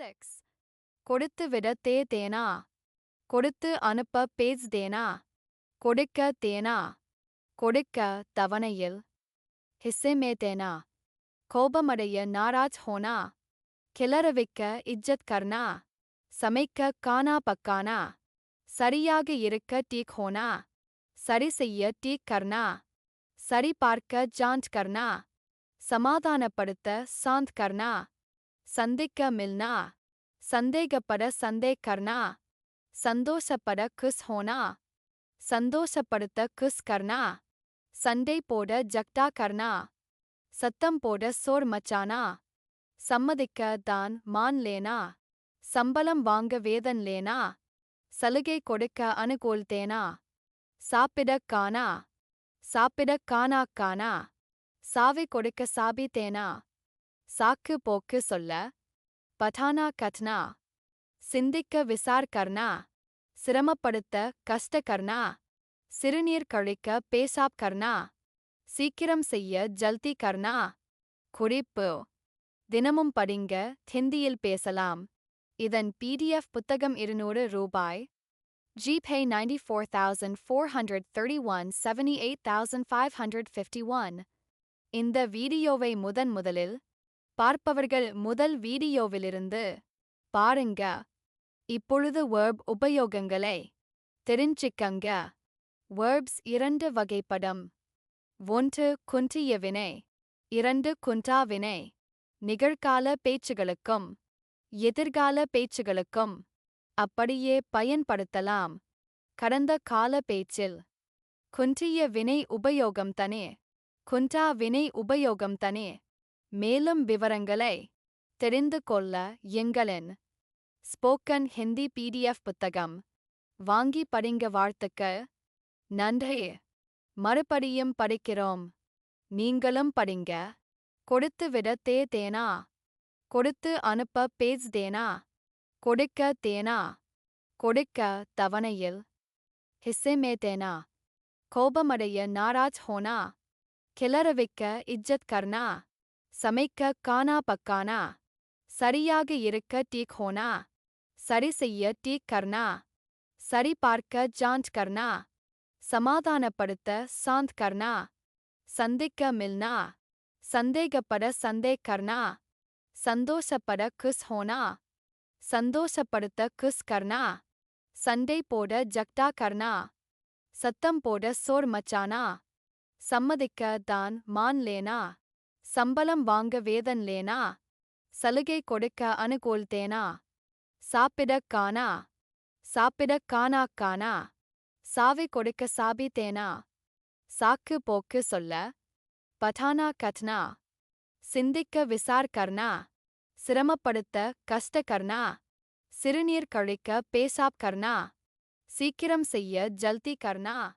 6. கொடுத்து விட தேனா. கொடுத்து அனுப்ப பேஜ் தேனா. கொடுக்க தேனா. கொடுக்க தவணையில். हिस्से में देना. கோபமடைய நாராஜ் ஹோனா. கிளற வைக்க இஜ்ஜத் கர்னா. சமைக்க கானா பக்கானா. சரியாக இருக்க டீக் ஹோனா. சரி செய்ய டீக் கர்னா. சரி பார்க்க ஜாஞ்ச் கர்னா. சமாதானப்படுத்த சாந்த் கர்னா. சந்திக்க மில்னா. சந்தேகப்பட சந்தேக் கர்னா. சந்தோஷப்பட குஸ் ஹோனா. சந்தோஷப்படுத்த குஸ் கர்னா. சண்டை போட ஜக்டா கர்னா. சத்தம் போட சோர் மச்சானா. சம்மதிக்க தான் மான் லேனா. சம்பளம் வாங்க வேதன் லேனா. சலுகை கொடுக்க அனுகூல் தேனா. சாப்பிட கானா. சாப்பிட கானா கானா. சாவி கொடுக்க சாபி தேனா. சாக்கு போக்கு சொல்ல. பட்டானா கட்னா. சிந்திக்க விசார் கர்னா. சிரமப்படுத்த கஷ்ட கர்னா. சிறுநீர் கழிக்க பேசாப் கர்னா. சீக்கிரம் செய்ய ஜல்தி கர்னா. குறிப்பு தினமும் படிங்க ஹிந்தியில் பேசலாம். இதன் PDF புத்தகம் 200 ரூபாய். GPay 94,431 78,551. இந்த வீடியோவை முதலில் பார்ப்பவர்கள் முதல் வீடியோவிலிருந்து பாருங்க. இப்பொழுது வெர்ப் உபயோகங்களை தெரிஞ்சிக்கங்க. வெர்ப்ஸ் 2 வகைப்படும். 1. குன்றிய வினை. 2. குன்றா வினை. நிகழ்கால பேச்சுகளுக்கும் எதிர்கால பேச்சுகளுக்கும் அப்படியே பயன்படுத்தலாம். கடந்த கால பேச்சில் குன்றிய வினை உபயோகம் தனே. குன்றா வினை உபயோகம் தனே. மேலும் விவரங்களை தெரிந்து கொள்ள எங்களின் ஸ்போக்கன் ஹிந்தி PDF புத்தகம் வாங்கி படிங்க. வாழ்த்துக்கள். நன்றி. மறுபடியும் படிக்கிறோம். நீங்களும் படிங்க. கொடுத்து விட தேனா. கொடுத்து அனுப்ப பேஜ் தேனா. கொடுக்க தேனா. கொடுக்க தவணையில். हिस्से में देना. கோபமடைய நாராஜ் ஹோனா. கிளற வைக்க இஜ்ஜத் கர்னா. சமைக்க கானா பக்கானா. சரியாக இருக்க டீக் ஹோனா. சரி செய்ய டீக் கர்னா. சரி பார்க்க ஜாஞ்ச் கர்னா. சமாதானப்படுத்த சாந்த் கர்னா. சந்திக்க மில்னா. சந்தேகப்பட சந்தேக் கர்னா. சந்தோஷப்பட குஸ் ஹோனா. சந்தோஷப்படுத்த குஸ் கர்னா. சண்டை போட ஜக்டா கர்னா. சத்தம் போட சோர் மச்சானா. சம்மதிக்க தான் மான் லேனா. சம்பளம் வாங்க வேதன் லேனா. சலுகை கொடுக்க அனுகூல் தேனா. சாப்பிட கானா. சாப்பிட கானா கானா. சாவி கொடுக்க சாபி தேனா. சாக்கு போக்கு சொல்ல. பட்டானா கட்னா. சிந்திக்க விசார் கர்னா. சிரமப்படுத்த கஷ்ட கர்னா. சிறுநீர் கழிக்க பேசாப் கர்னா. சீக்கிரம் செய்ய ஜல்தி கர்னா.